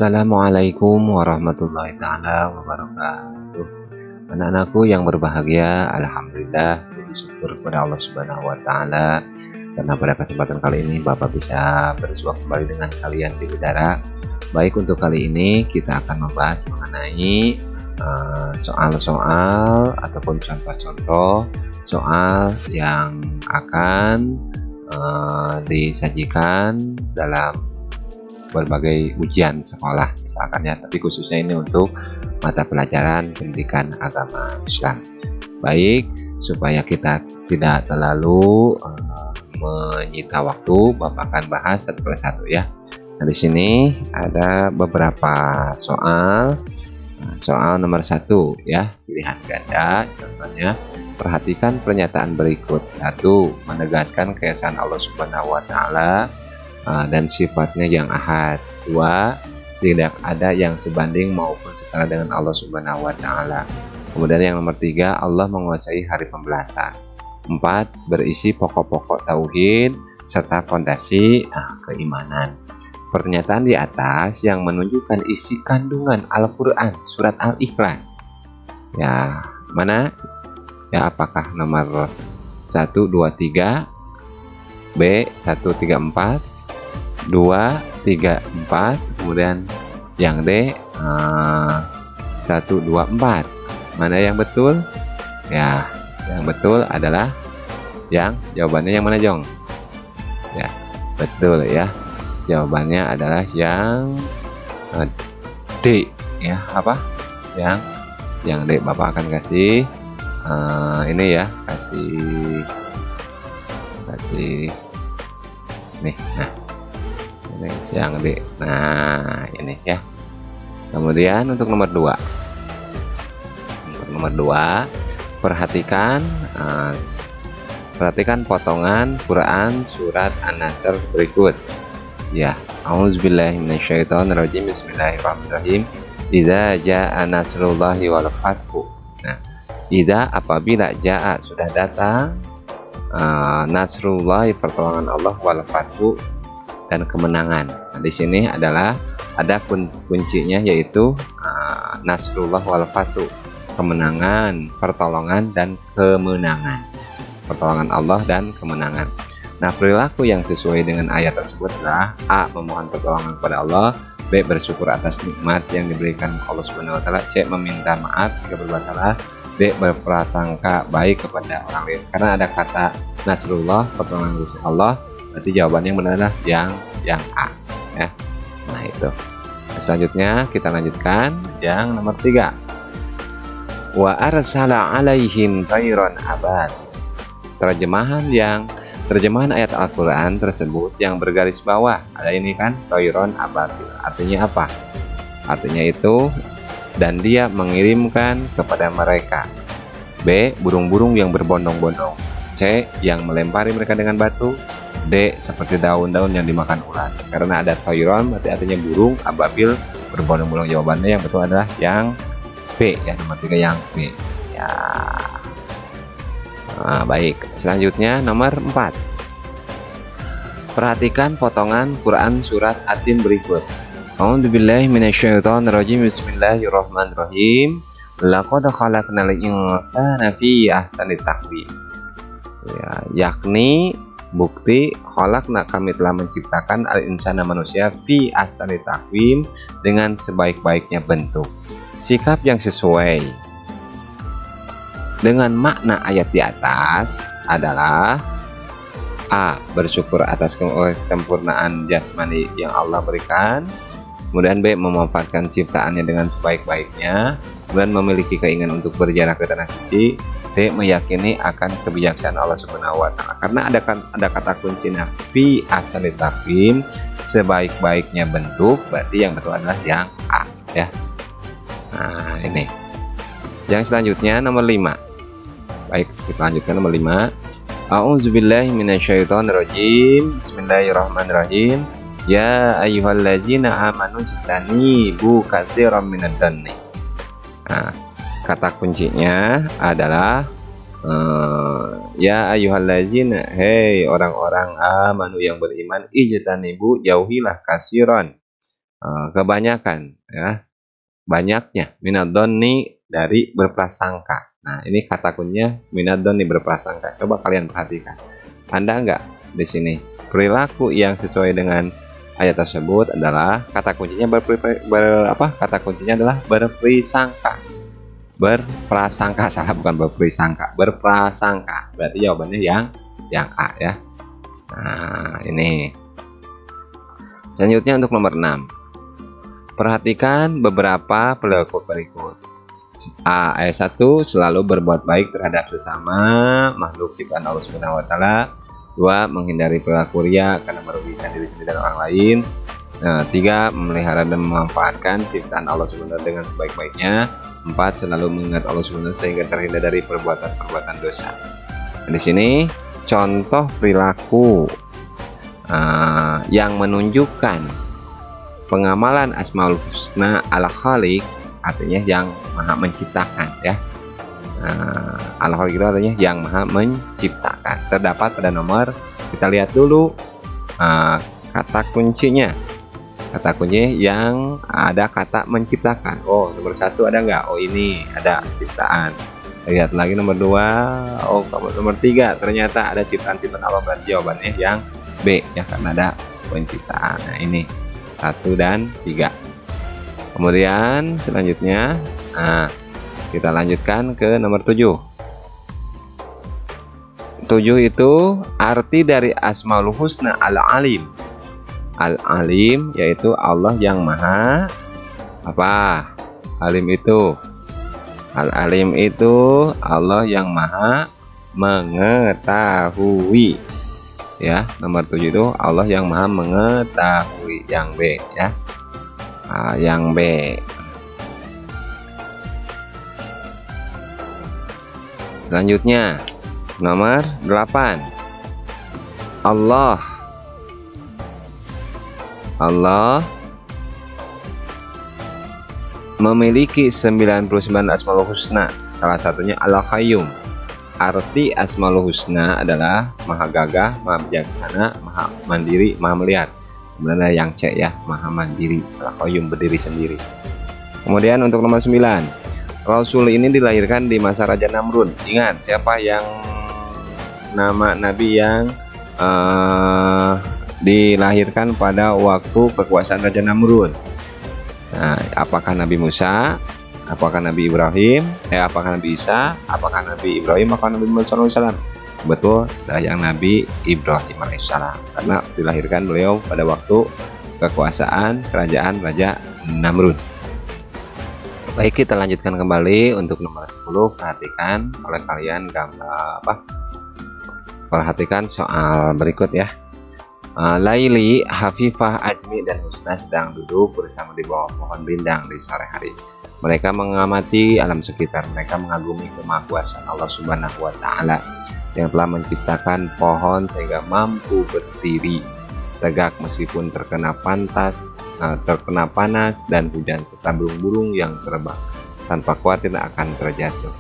Assalamualaikum warahmatullahi taala wabarakatuh. Anak-anakku yang berbahagia, alhamdulillah puji syukur kepada Allah Subhanahu wa taala karena pada kesempatan kali ini Bapak bisa bersua kembali dengan kalian di udara. Baik, untuk kali ini kita akan membahas mengenai soal-soal ataupun contoh-contoh soal yang akan disajikan dalam berbagai ujian sekolah misalkan ya, tapi khususnya ini untuk mata pelajaran pendidikan agama Islam. Baik, supaya kita tidak terlalu menyita waktu, Bapak akan bahas satu persatu ya. Nah, di sini ada beberapa soal. Soal nomor 1 ya, pilihan ganda. Contohnya, perhatikan pernyataan berikut. 1. Menegaskan keesaan Allah Subhanahu wa taala dan sifatnya yang ahad. 2. Tidak ada yang sebanding maupun setara dengan Allah Subhanahu wa taala. Kemudian yang nomor 3, Allah menguasai hari pembelasan. 4. Berisi pokok-pokok tauhid serta fondasi keimanan. Pernyataan di atas yang menunjukkan isi kandungan Al-Qur'an surat Al-Ikhlas. Ya, mana? Ya, apakah nomor 1, 2, 3, B 1, 3, 4, 2, 3, 4, kemudian yang D 1, 2, 4. Mana yang betul? Ya, yang betul adalah yang jawabannya yang mana, Jong? Ya, betul ya. Jawabannya adalah yang D ya. Apa? Yang D. Bapak akan kasih ini ya, kasih nih. Nah, ini yang D. Nah, ini ya. Kemudian untuk nomor 2. Untuk nomor 2, perhatikan potongan Quran surat An-Nasr berikut. Ya, A'udzubillahi minasyaitonirrajim. Bismillahirrahmanirrahim. Idza jaa nasrullahi wal fathu. Nah, idza apabila jaa sudah datang, nasrullahi pertolongan Allah, wal fathu dan kemenangan. Nah, di sini adalah ada kuncinya, yaitu nasrullah wal fathu, kemenangan, pertolongan dan kemenangan. Pertolongan Allah dan kemenangan. Nah, perilaku yang sesuai dengan ayat tersebut adalah A. Memohon pertolongan kepada Allah, B. Bersyukur atas nikmat yang diberikan Allah Subhanahu wa taala, C. Meminta maaf jika berbuat salah, D. Berprasangka baik kepada orang lain. Karena ada kata nasrullah, pertolongan Allah, berarti jawabannya yang benar adalah yang A ya. Nah, itu. Nah, selanjutnya kita lanjutkan yang nomor 3. Wa arsala alaihim tayran abad. Terjemahan ayat Al-Quran tersebut yang bergaris bawah ada ini kan, tayron ababil. Artinya apa? Artinya itu, dan dia mengirimkan kepada mereka. B. Burung-burung yang berbondong-bondong. C. Yang melempari mereka dengan batu. D. Seperti daun-daun yang dimakan ulat. Karena ada tayron berarti artinya burung, ababil berbondong-bondong. Jawabannya yang betul adalah yang B ya, nomor 3 yang B ya. Nah, baik, selanjutnya nomor 4. Perhatikan potongan Quran surat At-Tin berikut. A'udzubillahi minasyaitonirrajim. Bismillahirrahmanirrahim. Laqad khalaqnal insana fi ahsani taqwim. Ya, yakni bukti khalaqna, kami telah menciptakan al-insana manusia fi ahsani taqwim, dengan sebaik-baiknya bentuk. Sikap yang sesuai dengan makna ayat di atas adalah A. Bersyukur atas kesempurnaan jasmani yang Allah berikan. Kemudian B. Memanfaatkan ciptaannya dengan sebaik-baiknya. Kemudian memiliki keinginan untuk berjalan ke tanah suci. D. Meyakini akan kebijaksanaan Allah Subhanahu wa taala. Karena ada kata kuncinya fi ahsani taqwim, sebaik-baiknya bentuk, berarti yang betul adalah yang A ya. Nah, ini. Yang selanjutnya nomor 5. Baik, kita lanjutkan nomor 5. A'udzubillahi minasyaitonirrajim. Bismillahirrahmanirrahim. Ya ayyuhallazina amanu jtanibu katsiran minadh dhanni. Nah, kata kuncinya adalah ya ayyuhallazina, hei orang-orang amanu yang beriman, ijtanibu, jauhilah kasiran, kebanyakan ya, banyaknya minadoni dari berprasangka. Nah, ini kata kuncinya minadoni berprasangka. Coba kalian perhatikan. Anda enggak di sini perilaku yang sesuai dengan ayat tersebut adalah kata kuncinya kata kuncinya adalah berprasangka. Berprasangka, salah, bukan berprasangka, berprasangka. Berarti jawabannya yang A ya. Nah, ini. Selanjutnya untuk nomor 6. Perhatikan beberapa perilaku berikut. A. Ayat 1, selalu berbuat baik terhadap sesama makhluk ciptaan Allah Subhanahu wa taala. 2. Menghindari perilaku riya karena merugikan diri sendiri dan orang lain. 3. Memelihara dan memanfaatkan ciptaan Allah Subhanahu dengan sebaik-baiknya. 4. Selalu mengingat Allah Subhanahu sehingga terhindar dari perbuatan-perbuatan dosa. Di sini contoh perilaku yang menunjukkan pengamalan Asmaul Husna al-Khaliq, artinya yang maha menciptakan ya. Al-Khaliq itu artinya yang maha menciptakan. Terdapat pada nomor, kita lihat dulu kata kuncinya. Kata kuncinya yang ada kata menciptakan. Oh, nomor 1 ada nggak? Oh, ini ada ciptaan. Lihat lagi nomor 2. Oh, nomor 3 ternyata ada ciptaan-ciptaan Allah. Berarti jawabannya yang B ya, karena ada penciptaan. Nah, ini 1 dan 3. Kemudian selanjutnya kita lanjutkan ke nomor 7. 7 itu arti dari Asmaul Husna al-Alim. Al-Alim yaitu Allah yang maha apa? Alim itu. Al-Alim itu Allah yang maha mengetahui. Ya, nomor 7 itu Allah yang maha mengetahui. Yang B ya. Yang B. Selanjutnya nomor 8. Allah memiliki 99 Asmaul Husna. Salah satunya Al-Qayyum. Arti Asmaul Husna adalah maha gagah, maha bijaksana, maha mandiri, maha melihat. Kemudian ada yang C ya, maha mandiri. Al-Qayyum, berdiri sendiri. Kemudian untuk nomor 9. Rasul ini dilahirkan di masa Raja Namrud. Ingat siapa yang nama nabi yang dilahirkan pada waktu kekuasaan Raja Namrud? Nah, apakah Nabi Musa, apakah Nabi Ibrahim, apakah Nabi Isa, apakah Nabi Ibrahim, apakah Nabi Muhammad SAW? Betul, yang Nabi Ibrahim alaihissalam, karena dilahirkan beliau pada waktu kekuasaan kerajaan Raja Namrud. Baik, kita lanjutkan kembali untuk nomor 10. Perhatikan oleh kalian perhatikan soal berikut ya. Laili, Hafifah, Ajmi, dan Husna sedang duduk bersama di bawah pohon rindang di sore hari. Mereka mengamati alam sekitar. Mereka mengagumi kemahakuasaan Allah Subhanahu wa taala yang telah menciptakan pohon sehingga mampu berdiri tegak meskipun terkena panas dan hujan, serta burung-burung yang terbang tanpa khawatir akan terjatuh.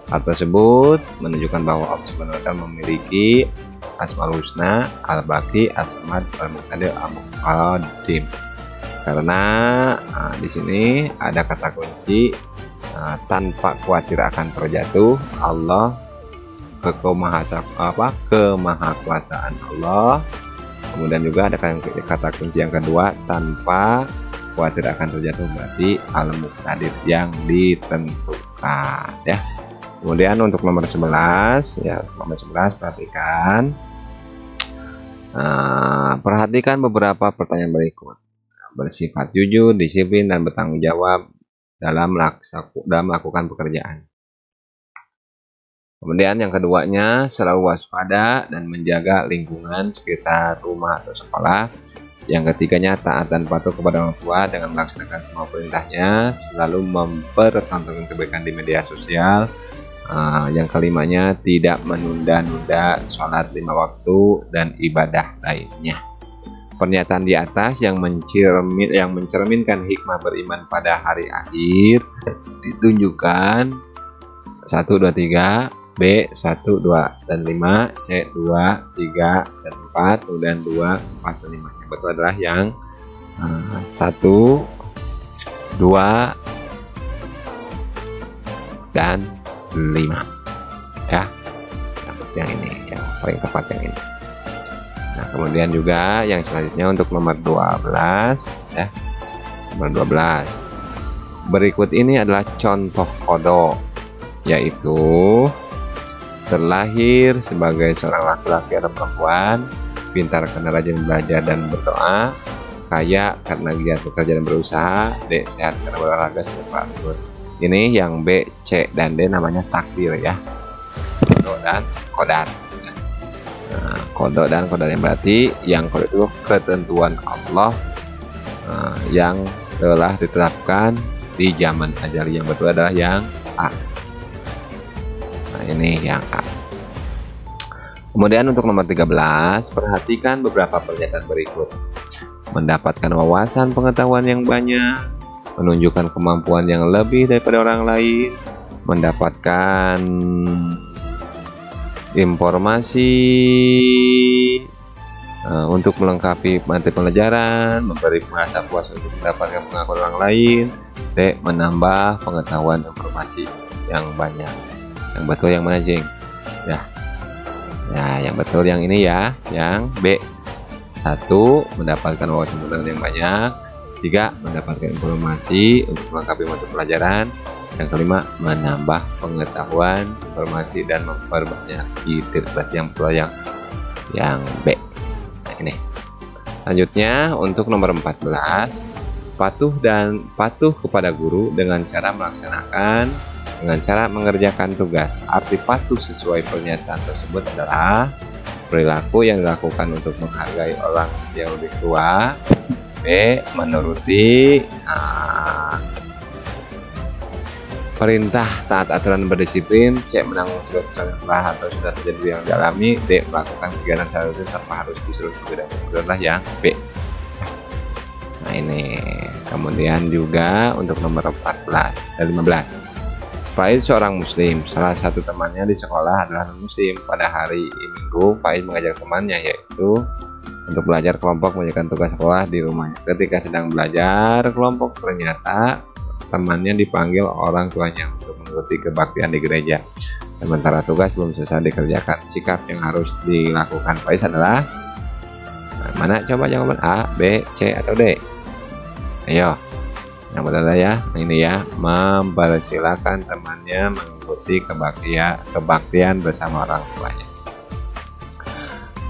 Hal tersebut menunjukkan bahwa Allah Subhanahu wa taala memiliki Asmaul Husna, Al-Baqi, As-Samad, Al-Muqtadir, Al-Muqaddim. Karena di sini ada kata kunci tanpa khawatir akan terjatuh. Allah, kemahakuasaan Allah. Kemudian juga ada kata kunci yang kedua, tanpa khawatir akan terjatuh, berarti Al-Muqtadir, yang ditentukan ya. Kemudian untuk nomor 11 ya, nomor 11 perhatikan beberapa pertanyaan berikut. Bersifat jujur, disiplin, dan bertanggung jawab dalam melakukan pekerjaan. Kemudian yang keduanya, selalu waspada dan menjaga lingkungan sekitar rumah atau sekolah. Yang ketiganya, taat dan patuh kepada orang tua dengan melaksanakan semua perintahnya, selalu mempertontonkan kebaikan di media sosial. Yang kelimanya, tidak menunda-nunda sholat 5 waktu dan ibadah lainnya. Pernyataan di atas yang mencerminkan hikmah beriman pada hari akhir ditunjukkan 1, 2, 3, B 1, 2, dan 5, C 2, 3, dan 4, kemudian 2, 4, dan 5. Yang betul adalah yang 1, 2, dan 5 ya. Yang ini yang paling tepat yang ini. Nah, kemudian juga yang selanjutnya untuk nomor 12 ya. Nomor 12. Berikut ini adalah contoh kodok, yaitu terlahir sebagai seorang laki-laki atau perempuan, pintar karena rajin belajar dan berdoa, kaya karena giat bekerja dan berusaha, D. Sehat karena berolahraga serta teratur. Ini yang B, C, dan D namanya takdir ya. Kodok dan kodar. Nah, kodok dan kodar yang berarti yang kodok itu ketentuan Allah yang telah ditetapkan di zaman ajali. Yang betul adalah yang A. Nah, ini yang A. Kemudian untuk nomor 13, perhatikan beberapa pernyataan berikut. Mendapatkan wawasan pengetahuan yang banyak, menunjukkan kemampuan yang lebih daripada orang lain, mendapatkan informasi untuk melengkapi materi pelajaran, memberi merasa puas untuk mendapatkan pengakuan orang lain, D. Menambah pengetahuan informasi yang banyak. Yang betul yang mana, Jeng? Ya, yang betul yang ini ya, yang B. 1. Mendapatkan wawasan pengetahuan yang banyak. 3. Mendapatkan informasi untuk melengkapi materi pelajaran. Yang kelima, menambah pengetahuan, informasi, dan memperbanyak ide. Berarti yang betul yang B. Nah, ini. Selanjutnya untuk nomor 14, patuh kepada guru dengan cara mengerjakan tugas. Arti patuh sesuai pernyataan tersebut adalah perilaku yang dilakukan untuk menghargai orang yang lebih tua. B. Menuruti perintah, taat aturan, berdisiplin. C. Menanggung segala sesuatu yang telah atau sudah terjadi yang dialami. D. Melakukan kegiatan secara rutin tanpa harus disuruh berbeda. Adalah yang B. Nah, ini. Kemudian juga untuk nomor 14 dan 15. Faiz seorang muslim. Salah satu temannya di sekolah adalah non-muslim. Pada hari Minggu, Faiz mengajak temannya, yaitu untuk belajar kelompok mengerjakan tugas sekolah di rumahnya. Ketika sedang belajar kelompok, ternyata temannya dipanggil orang tuanya untuk mengikuti kebaktian di gereja. Sementara tugas belum selesai dikerjakan. Sikap yang harus dilakukan Faiz adalah mana? Coba jawaban A, B, C, atau D. Ayo, yang benar ya. Ini ya, mempersilahkan temannya mengikuti kebaktian bersama orang tuanya.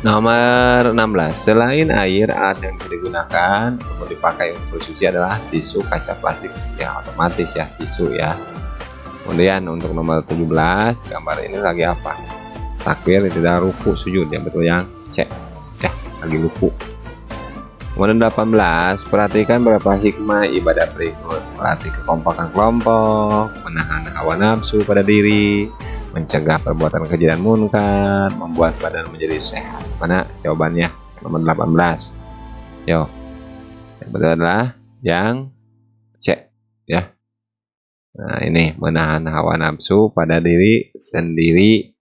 Nomor 16. Selain air, alat yang digunakan untuk dipakai untuk bersuci adalah tisu, kaca plastik, ya otomatis ya, tisu ya. Kemudian untuk nomor 17, gambar ini lagi apa? Takbir, tidak ruku, sujud. Yang betul yang C ya, lagi ruku. Kemudian 18, perhatikan beberapa hikmah ibadah berikut. Melatih kekompakan kelompok, menahan hawa nafsu pada diri, mencegah perbuatan keji dan munkar, membuat badan menjadi sehat. Mana jawabannya? Nomor 18. Yo, yang betul adalah yang C ya. Nah, ini menahan hawa nafsu pada diri sendiri.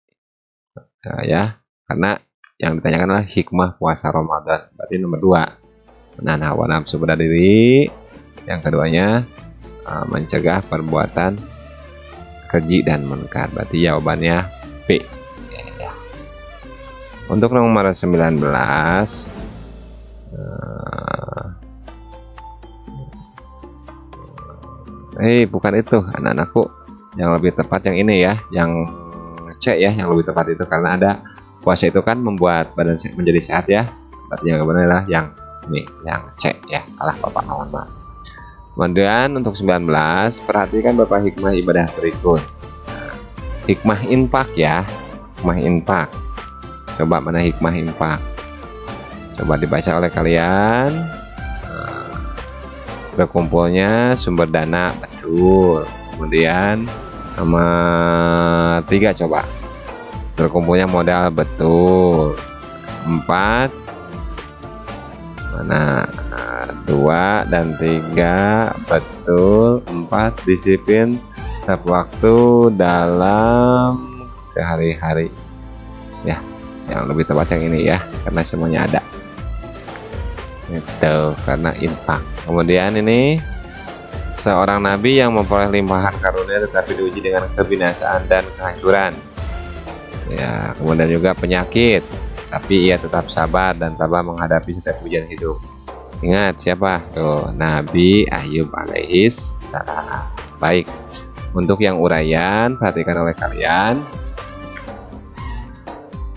Nah, ya, karena yang ditanyakan adalah hikmah puasa Ramadan. Berarti nomor 2, menahan hawa nafsu pada diri. Yang keduanya mencegah perbuatan keji dan munkar. Berarti jawabannya B ya. Untuk nomor 19, bukan itu anak-anakku, yang lebih tepat yang ini ya, yang C ya, yang lebih tepat itu, karena ada puasa itu kan membuat badan menjadi sehat ya. Berarti yang benar adalah yang ini, yang C ya. Salah Bapak, mohon maaf. Kemudian untuk 19, perhatikan beberapa hikmah ibadah berikut. Hikmah infak ya, hikmah infak. Coba mana hikmah infak? Coba dibaca oleh kalian. Berkumpulnya sumber dana, betul. Kemudian nomor 3 coba. Berkumpulnya modal, betul. 4 mana? 2 dan 3 betul. 4 disiplin setiap waktu dalam sehari-hari ya. Yang lebih tepat yang ini ya, karena semuanya ada. itu karena infak. Kemudian ini seorang nabi yang memperoleh limpahan karunia tetapi diuji dengan kebinasaan dan kehancuran. Ya, kemudian juga penyakit, tapi ia tetap sabar dan tabah menghadapi setiap ujian hidup. Ingat siapa? Tuh, Nabi Ayub alaihis salam. Baik. Untuk yang uraian perhatikan oleh kalian.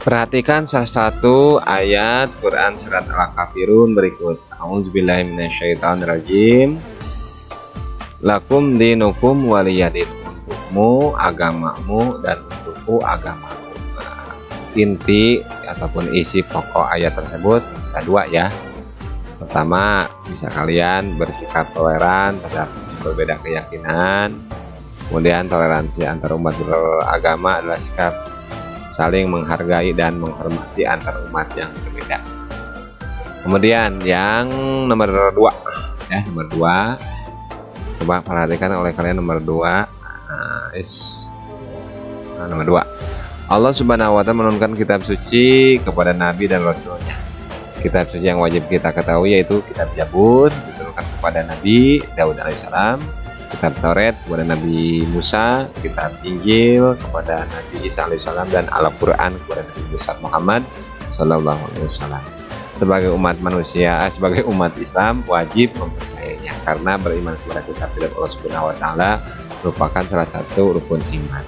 Perhatikan salah satu ayat Quran surat Al-Kafirun berikut. A'udzubillahi minasyaitonirrajim. Lakum dinukum waliyadin. Untukmu agamamu dan untukku agamaku. Nah, inti ataupun isi pokok ayat tersebut bisa dua ya. Pertama, bisa kalian bersikap toleran terhadap berbeda keyakinan. Kemudian toleransi antar umat beragama adalah sikap saling menghargai dan menghormati antar umat yang berbeda. Kemudian yang nomor 2 ya, nomor 2 coba perhatikan oleh kalian nomor 2. Nomor 2, Allah Subhanahu wa Ta'ala menurunkan kitab suci kepada Nabi dan Rasulnya. Kitab suci yang wajib kita ketahui yaitu kitab Zabur diturunkan kepada Nabi Daud alaihissalam, kitab Taurat kepada Nabi Musa, kitab Injil kepada Nabi Isa alaihissalam, dan Al-Quran kepada Nabi besar Muhammad sallallahu alaihi wasallam. Sebagai umat manusia, sebagai umat Islam wajib mempercayainya karena beriman kepada kitab Allah Subhanahu wa Ta'ala merupakan salah satu rukun iman.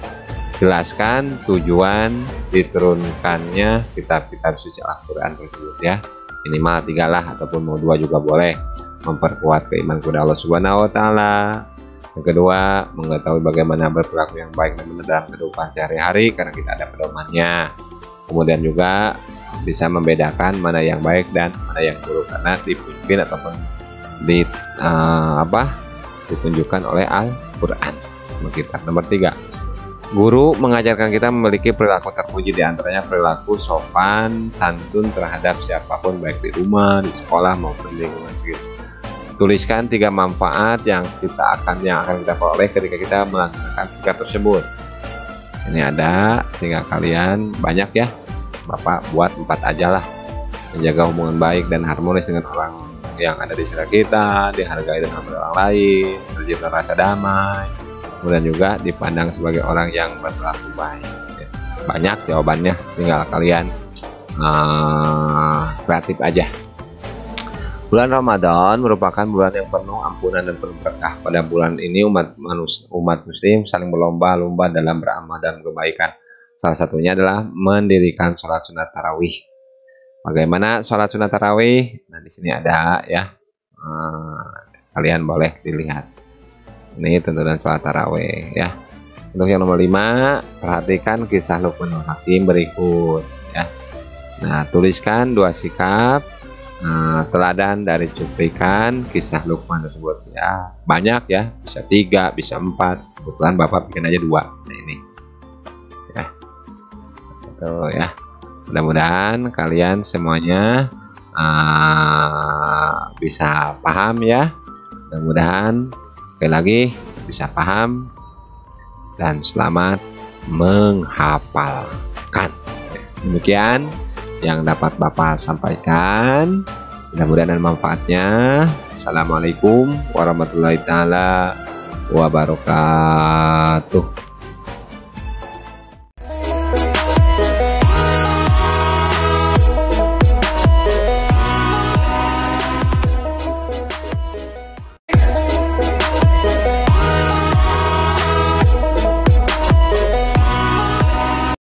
Jelaskan tujuan diturunkannya kitab-kitab suci Al-Quran tersebut ya. Minimal 3 lah, ataupun mau 2 juga boleh. Memperkuat keimanan kepada Allah Subhanahu wa Ta'ala. Yang kedua, mengetahui bagaimana berperilaku yang baik dan benar dalam kehidupan sehari-hari karena kita ada pedomannya. Kemudian juga bisa membedakan mana yang baik dan mana yang buruk karena dipimpin ataupun ditunjukkan oleh Al-Quran. Kita nomor 3, guru mengajarkan kita memiliki perilaku terpuji, diantaranya perilaku sopan santun terhadap siapapun baik di rumah, di sekolah maupun di lingkungan sekitar. Tuliskan 3 manfaat yang akan kita peroleh ketika kita melaksanakan sikap tersebut. Ini ada, tinggal kalian banyak ya, Bapak buat 4 aja lah. Menjaga hubungan baik dan harmonis dengan orang yang ada di sekitar kita, dihargai dan hormati orang lain, tercipta rasa damai, kemudian juga dipandang sebagai orang yang berlaku baik. Banyak jawabannya, tinggal kalian kreatif aja. Bulan Ramadan merupakan bulan yang penuh ampunan dan penuh berkah. Pada bulan ini umat muslim saling berlomba-lomba dalam beramal dan kebaikan. Salah satunya adalah mendirikan sholat sunat tarawih. Bagaimana sholat sunat tarawih? Nah, di sini ada ya. Kalian boleh dilihat. Ini tuntunan sholat tarawih ya. Untuk yang nomor 5, perhatikan kisah Luqmanul Hakim berikut ya. Nah, tuliskan 2 sikap teladan dari cuplikan kisah Luqman tersebut ya. Banyak ya, bisa 3, bisa 4. Kebetulan Bapak bikin aja 2. Nah, ini ya. Itu ya. Mudah-mudahan kalian semuanya bisa paham ya. Mudah-mudahan sekali lagi bisa paham dan selamat menghafalkan. Demikian yang dapat Bapak sampaikan, mudah-mudahan ada manfaatnya. Assalamualaikum warahmatullahi taala wabarakatuh.